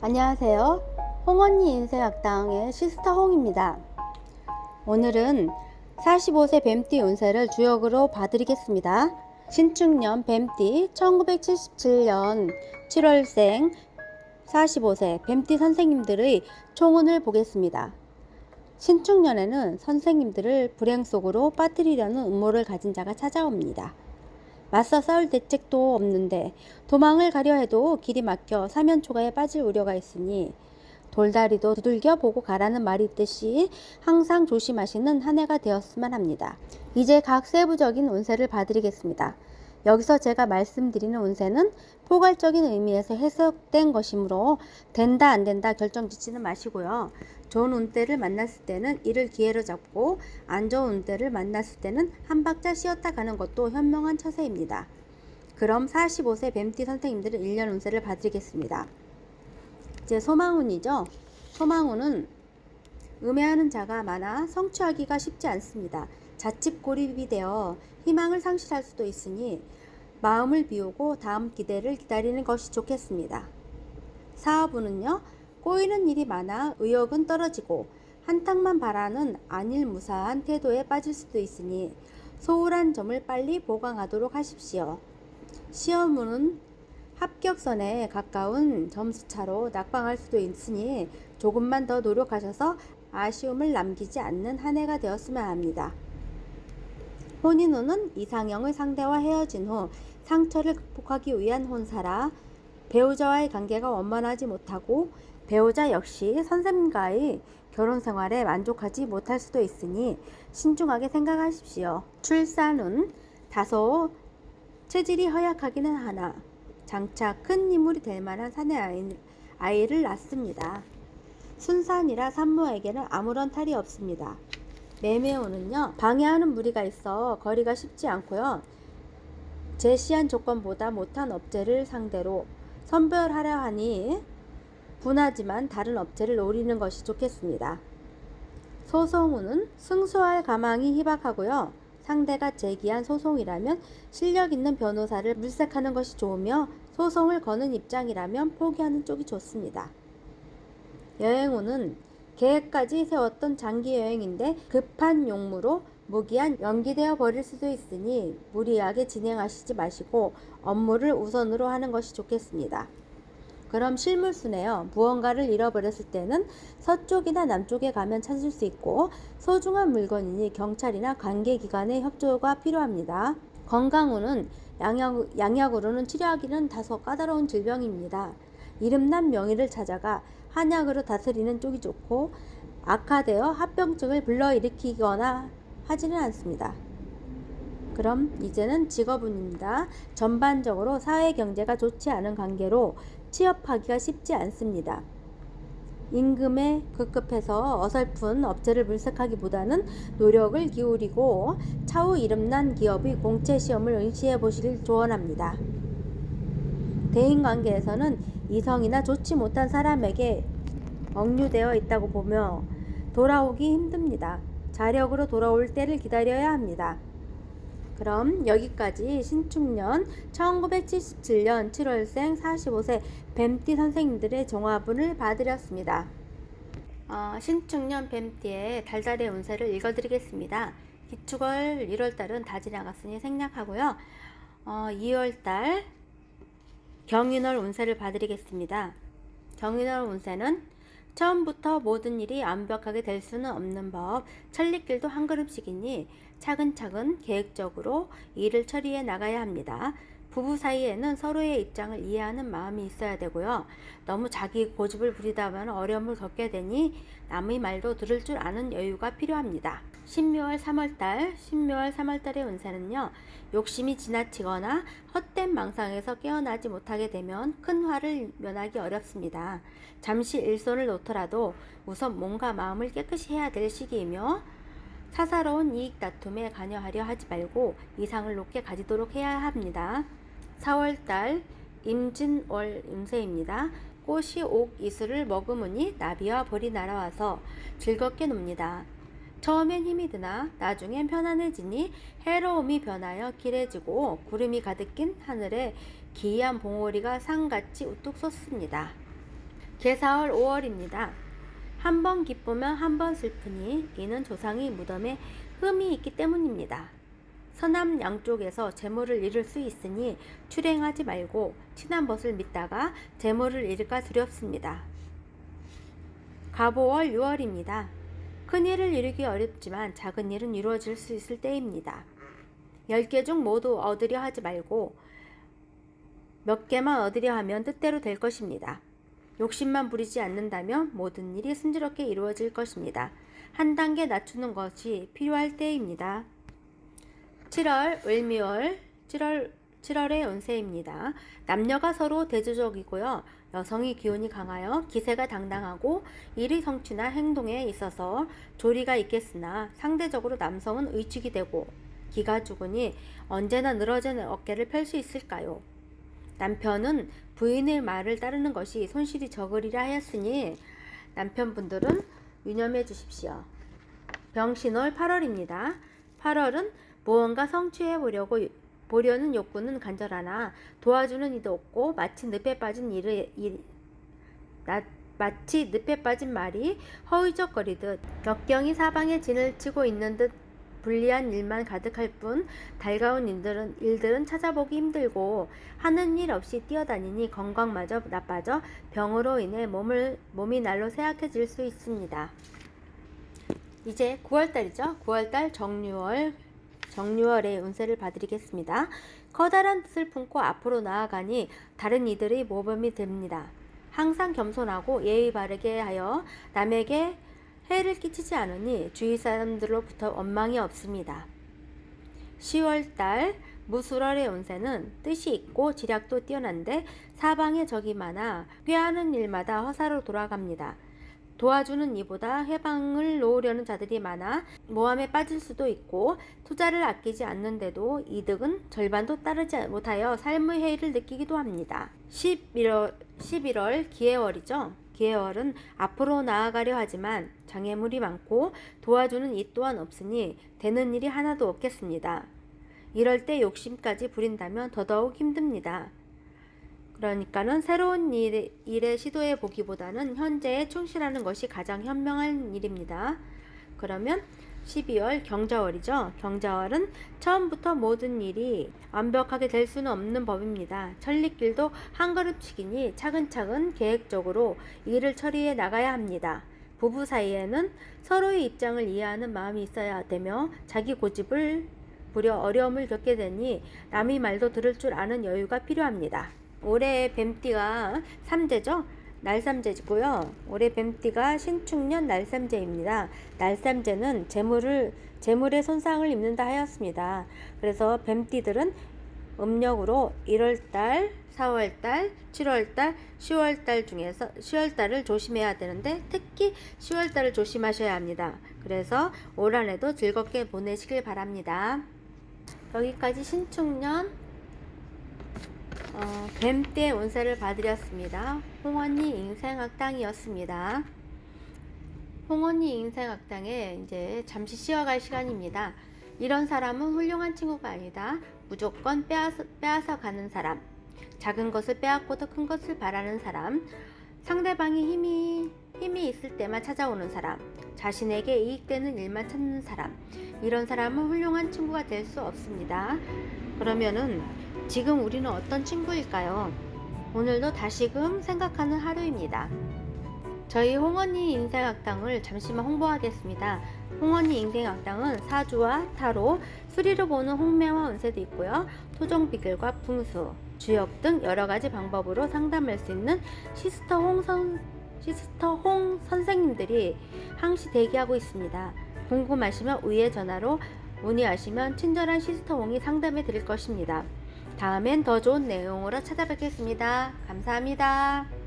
안녕하세요. 홍언니 인생학당의 시스터 홍입니다. 오늘은 45세 뱀띠 운세를 주역으로 봐드리겠습니다. 신축년 뱀띠 1977년 7월생 45세 뱀띠 선생님들의 총운을 보겠습니다. 신축년에는 선생님들을 불행 속으로 빠뜨리려는 음모를 가진 자가 찾아옵니다. 맞서 싸울 대책도 없는데 도망을 가려 해도 길이 막혀 사면초가에 빠질 우려가 있으니 돌다리도 두들겨 보고 가라는 말이 있듯이 항상 조심하시는 한 해가 되었으면 합니다. 이제 각 세부적인 운세를 봐드리겠습니다. 여기서 제가 말씀드리는 운세는 포괄적인 의미에서 해석된 것이므로 된다 안 된다 결정짓지는 마시고요. 좋은 운때를 만났을 때는 이를 기회로 잡고 안 좋은 운때를 만났을 때는 한 박자 쉬었다 가는 것도 현명한 처세입니다. 그럼 45세 뱀띠 선생님들은 1년 운세를 봐드리겠습니다. 이제 소망운이죠. 소망운은 음해하는 자가 많아 성취하기가 쉽지 않습니다. 자칫 고립이 되어 희망을 상실할 수도 있으니 마음을 비우고 다음 기대를 기다리는 것이 좋겠습니다. 사업운은요. 꼬이는 일이 많아 의욕은 떨어지고 한탕만 바라는 안일무사한 태도에 빠질 수도 있으니 소홀한 점을 빨리 보강하도록 하십시오. 시험운은 합격선에 가까운 점수차로 낙방할 수도 있으니 조금만 더 노력하셔서 아쉬움을 남기지 않는 한 해가 되었으면 합니다. 혼인운은 이상형을 상대와 헤어진 후 상처를 극복하기 위한 혼사라 배우자와의 관계가 원만하지 못하고 배우자 역시 선생님과의 결혼 생활에 만족하지 못할 수도 있으니 신중하게 생각하십시오. 출산운 다소 체질이 허약하기는 하나 장차 큰 인물이 될 만한 사내 아이를 낳습니다. 순산이라 산모에게는 아무런 탈이 없습니다. 매매운은요. 방해하는 무리가 있어 거리가 쉽지 않고요. 제시한 조건보다 못한 업체를 상대로 선별하려 하니 분하지만 다른 업체를 노리는 것이 좋겠습니다. 소송운은 승소할 가망이 희박하고요. 상대가 제기한 소송이라면 실력 있는 변호사를 물색하는 것이 좋으며 소송을 거는 입장이라면 포기하는 쪽이 좋습니다. 여행운은 계획까지 세웠던 장기 여행인데 급한 용무로 무기한 연기되어 버릴 수도 있으니 무리하게 진행하시지 마시고 업무를 우선으로 하는 것이 좋겠습니다. 그럼 실물순에요. 무언가를 잃어버렸을 때는 서쪽이나 남쪽에 가면 찾을 수 있고 소중한 물건이니 경찰이나 관계기관의 협조가 필요합니다. 건강운은 양약으로는 치료하기는 다소 까다로운 질병입니다. 이름난 명의를 찾아가 한약으로 다스리는 쪽이 좋고 악화되어 합병증을 불러일으키거나 하지는 않습니다. 그럼 이제는 직업운입니다. 전반적으로 사회 경제가 좋지 않은 관계로 취업하기가 쉽지 않습니다. 임금에 급급해서 어설픈 업체를 물색하기보다는 노력을 기울이고 차후 이름난 기업의 공채 시험을 응시해 보시길 조언합니다. 대인관계에서는 이성이나 좋지 못한 사람에게 억류되어 있다고 보며 돌아오기 힘듭니다. 자력으로 돌아올 때를 기다려야 합니다. 그럼 여기까지 신축년 1977년 7월생 45세 뱀띠 선생님들의 종합운을 봐드렸습니다. 신축년 뱀띠의 달달의 운세를 읽어드리겠습니다. 기축월 1월달은 다 지나갔으니 생략하고요. 2월달 경인월 운세를 봐드리겠습니다. 경인월 운세는 처음부터 모든 일이 완벽하게 될 수는 없는 법, 천리길도 한 걸음씩이니 차근차근 계획적으로 일을 처리해 나가야 합니다. 부부 사이에는 서로의 입장을 이해하는 마음이 있어야 되고요. 너무 자기 고집을 부리다 보면 어려움을 겪게 되니 남의 말도 들을 줄 아는 여유가 필요합니다. 신묘월 3월달의 운세는요. 욕심이 지나치거나 헛된 망상에서 깨어나지 못하게 되면 큰 화를 면하기 어렵습니다. 잠시 일손을 놓더라도 우선 몸과 마음을 깨끗이 해야 될 시기이며 사사로운 이익 다툼에 관여하려 하지 말고 이상을 높게 가지도록 해야 합니다. 4월달 임진월 운세입니다. 꽃이 옥 이슬을 머금으니 나비와 벌이 날아와서 즐겁게 놉니다. 처음엔 힘이 드나 나중엔 편안해지니 해로움이 변하여 길해지고 구름이 가득 낀 하늘에 기이한 봉오리가 상같이 우뚝 솟습니다. 개사월 5월입니다. 한 번 기쁘면 한 번 슬프니 이는 조상이 무덤에 흠이 있기 때문입니다. 서남 양쪽에서 재물을 잃을 수 있으니 출행하지 말고 친한 벗을 믿다가 재물을 잃을까 두렵습니다. 갑오월 6월입니다. 큰 일을 이루기 어렵지만 작은 일은 이루어질 수 있을 때입니다. 10개 중 모두 얻으려 하지 말고 몇 개만 얻으려 하면 뜻대로 될 것입니다. 욕심만 부리지 않는다면 모든 일이 순조롭게 이루어질 것입니다. 한 단계 낮추는 것이 필요할 때입니다. 7월 을미월 7월의 운세입니다. 남녀가 서로 대조적이고요. 여성이 기운이 강하여 기세가 당당하고 일의 성취나 행동에 있어서 조리가 있겠으나 상대적으로 남성은 의축이 되고 기가 죽으니 언제나 늘어진 어깨를 펼 수 있을까요? 남편은 부인의 말을 따르는 것이 손실이 적으리라 하였으니 남편분들은 유념해 주십시오. 병신월 8월입니다. 8월은 무언가 성취해 보려는 욕구는 간절하나 도와주는 이도 없고 마치 늪에 빠진 말이 허위적거리듯 격경이 사방에 진을 치고 있는 듯 불리한 일만 가득할 뿐 달가운 일들은 찾아보기 힘들고 하는 일 없이 뛰어다니니 건강마저 나빠져 병으로 인해 몸이 날로 쇠약해질 수 있습니다. 이제 9월달이죠. 9월달 정유월의 운세를 봐드리겠습니다. 커다란 뜻을 품고 앞으로 나아가니 다른 이들의 모범이 됩니다. 항상 겸손하고 예의 바르게 하여 남에게 해를 끼치지 않으니 주위 사람들로부터 원망이 없습니다. 10월달 무술월의 운세는 뜻이 있고 지략도 뛰어난데 사방에 적이 많아 꾀하는 일마다 허사로 돌아갑니다. 도와주는 이보다 해방을 놓으려는 자들이 많아 모함에 빠질 수도 있고 투자를 아끼지 않는데도 이득은 절반도 따르지 못하여 삶의 해이를 느끼기도 합니다. 11월 기해월이죠. 기해월은 앞으로 나아가려 하지만 장애물이 많고 도와주는 이 또한 없으니 되는 일이 하나도 없겠습니다. 이럴 때 욕심까지 부린다면 더더욱 힘듭니다. 그러니까는 새로운 일에 시도해 보기보다는 현재에 충실하는 것이 가장 현명한 일입니다. 그러면 12월 경자월이죠. 경자월은 처음부터 모든 일이 완벽하게 될 수는 없는 법입니다. 천리길도 한 걸음씩이니 차근차근 계획적으로 일을 처리해 나가야 합니다. 부부 사이에는 서로의 입장을 이해하는 마음이 있어야 되며 자기 고집을 부려 어려움을 겪게 되니 남의 말도 들을 줄 아는 여유가 필요합니다. 올해 뱀띠가 삼재죠. 날삼재고요. 올해 뱀띠가 신축년 날삼재입니다. 날삼재는 재물의 손상을 입는다 하였습니다. 그래서 뱀띠들은 음력으로 1월달, 4월달, 7월달, 10월달 중에서 10월달을 조심해야 되는데 특히 10월달을 조심하셔야 합니다. 그래서 올 한해도 즐겁게 보내시길 바랍니다. 여기까지 신축년 뱀띠의 운세를 봐드렸습니다. 홍언니 인생학당이었습니다. 홍언니 인생학당에 이제 잠시 쉬어갈 시간입니다. 이런 사람은 훌륭한 친구가 아니다. 무조건 빼앗아 가는 사람, 작은 것을 빼앗고 더 큰 것을 바라는 사람, 상대방이 힘이 있을 때만 찾아오는 사람, 자신에게 이익되는 일만 찾는 사람, 이런 사람은 훌륭한 친구가 될 수 없습니다. 그러면은 지금 우리는 어떤 친구일까요? 오늘도 다시금 생각하는 하루입니다. 저희 홍언니 인생학당을 잠시만 홍보하겠습니다. 홍언니 인생학당은 사주와 타로, 수리로 보는 홍매화 운세도 있고요. 토종 비결과 풍수, 주역 등 여러가지 방법으로 상담할 수 있는 시스터 홍 선생님들이 항시 대기하고 있습니다. 궁금하시면 위에 전화로 문의하시면 친절한 시스터 홍이 상담해 드릴 것입니다. 다음엔 더 좋은 내용으로 찾아뵙겠습니다. 감사합니다.